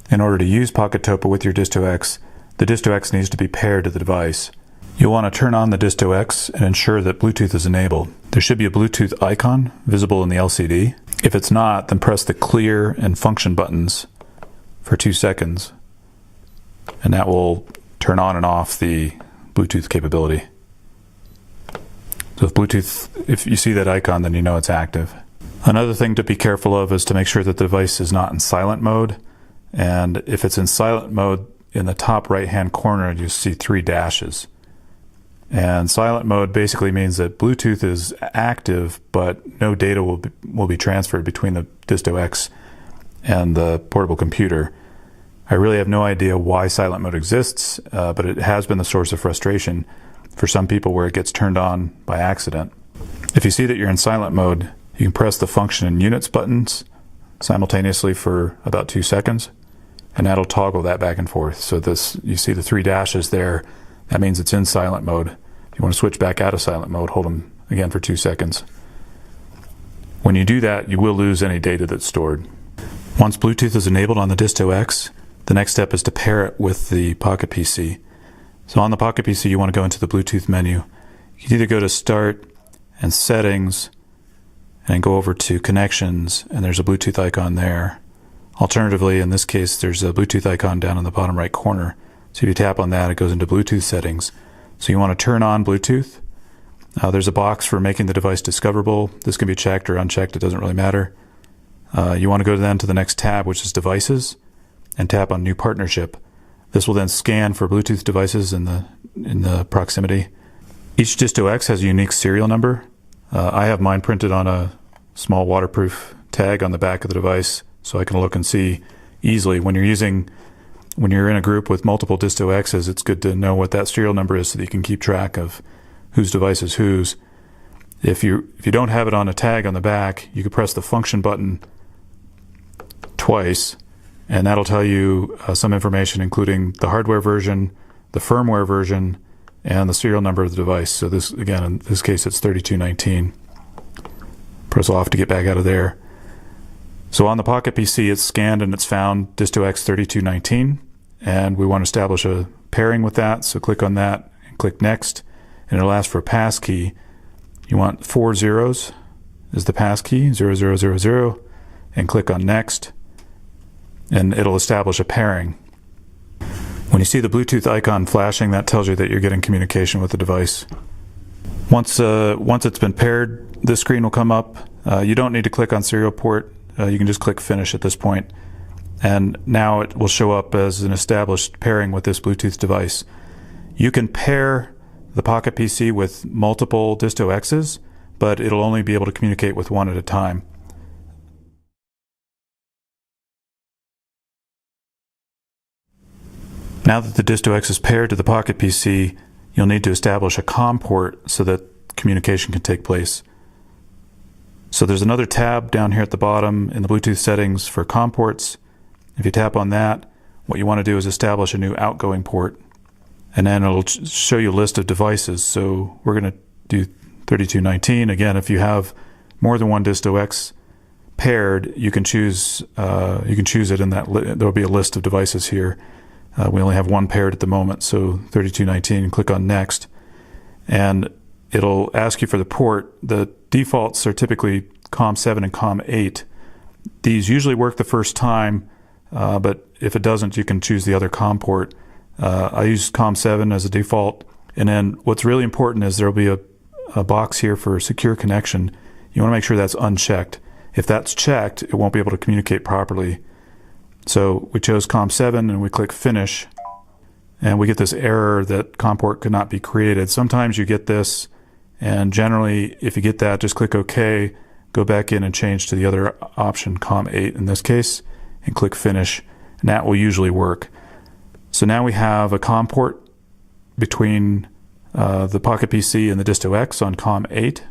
In order to use PocketTopo with your Disto-X, the Disto-X needs to be paired to the device. You'll want to turn on the Disto-X and ensure that Bluetooth is enabled. There should be a Bluetooth icon visible in the LCD. If it's not, then press the clear and function buttons for 2 seconds, and that will turn on and off the Bluetooth capability. So if you see that icon, then you know it's active. Another thing to be careful of is to make sure that the device is not in silent mode. And if it's in silent mode, in the top right hand corner you see 3 dashes. And silent mode basically means that Bluetooth is active, but no data will be transferred between the Disto-X and the portable computer. I really have no idea why silent mode exists, but it has been the source of frustration for some people where it gets turned on by accident. If you see that you're in silent mode, you can press the function and units buttons simultaneously for about 2 seconds, and that'll toggle that back and forth. So you see the 3 dashes there, that means it's in silent mode. If you want to switch back out of silent mode, hold them again for 2 seconds. When you do that, you will lose any data that's stored. Once Bluetooth is enabled on the Disto-X, the next step is to pair it with the PocketPC. So on the PocketPC, you want to go into the Bluetooth menu. You can either go to Start and Settings, and go over to Connections, and there's a Bluetooth icon there. Alternatively, in this case, there's a Bluetooth icon down in the bottom right corner. So if you tap on that, it goes into Bluetooth settings. So you want to turn on Bluetooth. There's a box for making the device discoverable. This can be checked or unchecked, it doesn't really matter. You want to go then to the next tab, which is Devices, and tap on New Partnership. This will then scan for Bluetooth devices in the proximity. Each Disto-X has a unique serial number. I have mine printed on a small waterproof tag on the back of the device, so I can look and see easily. When you're in a group with multiple Disto-X's, it's good to know what that serial number is so that you can keep track of whose device is whose. If you don't have it on a tag on the back, you can press the function button twice, and that'll tell you some information, including the hardware version, the firmware version, and the serial number of the device. So this, again, in this case, it's 3219. Press off to get back out of there. So on the PocketPC, it's scanned and it's found Disto-X 3219, and we want to establish a pairing with that. So click on that and click Next, and it'll ask for a pass key. You want 4 zeros is the pass key, 0000, and click on Next, and it'll establish a pairing. When you see the Bluetooth icon flashing, that tells you that you're getting communication with the device. Once it's been paired, this screen will come up. You don't need to click on serial port. You can just click Finish at this point. And now it will show up as an established pairing with this Bluetooth device. You can pair the PocketPC with multiple Disto-X's, but it'll only be able to communicate with one at a time. Now that the Disto-X is paired to the PocketPC, you'll need to establish a COM port so that communication can take place. So there's another tab down here at the bottom in the Bluetooth settings for COM ports. If you tap on that, what you want to do is establish a new outgoing port, and then it'll show you a list of devices. So we're going to do 3219. Again, if you have more than one Disto-X paired, you can choose it in that. There'll be a list of devices here. We only have one paired at the moment, so 3219, click on Next, and it'll ask you for the port. The defaults are typically COM7 and COM8. These usually work the first time, but if it doesn't, you can choose the other COM port. I use COM7 as a default, and then what's really important is there'll be a box here for secure connection. You want to make sure that's unchecked. If that's checked, it won't be able to communicate properly. So we chose COM7 and we click Finish, and we get this error that COM port could not be created. Sometimes you get this, and generally if you get that, just click OK, go back in and change to the other option, COM8 in this case, and click Finish, and that will usually work. So now we have a COM port between the PocketPC and the Disto-X on COM8.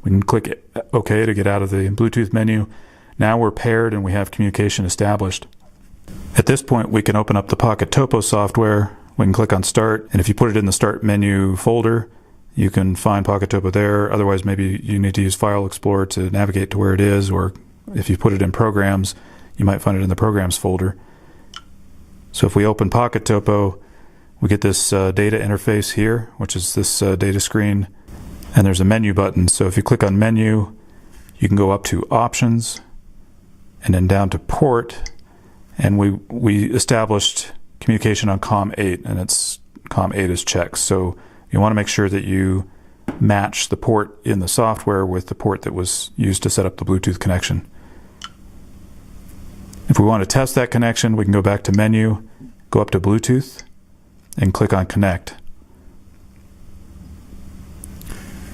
We can click OK to get out of the Bluetooth menu. Now we're paired and we have communication established. At this point, we can open up the PocketTopo software. We can click on Start, and if you put it in the Start menu folder, you can find PocketTopo there. Otherwise, maybe you need to use File Explorer to navigate to where it is, or if you put it in Programs, you might find it in the Programs folder. So if we open PocketTopo, we get this data interface here, which is this data screen, and there's a menu button. So if you click on menu, you can go up to options and then down to port, and we established communication on COM8, and it's COM8 is checked. So you want to make sure that you match the port in the software with the port that was used to set up the Bluetooth connection. If we want to test that connection, we can go back to menu, go up to Bluetooth, and click on connect.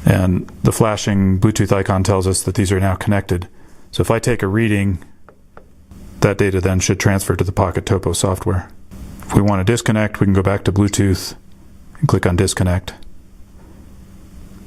And the flashing Bluetooth icon tells us that these are now connected. So if I take a reading, that data then should transfer to the PocketTopo software. If we want to disconnect, we can go back to Bluetooth and click on disconnect.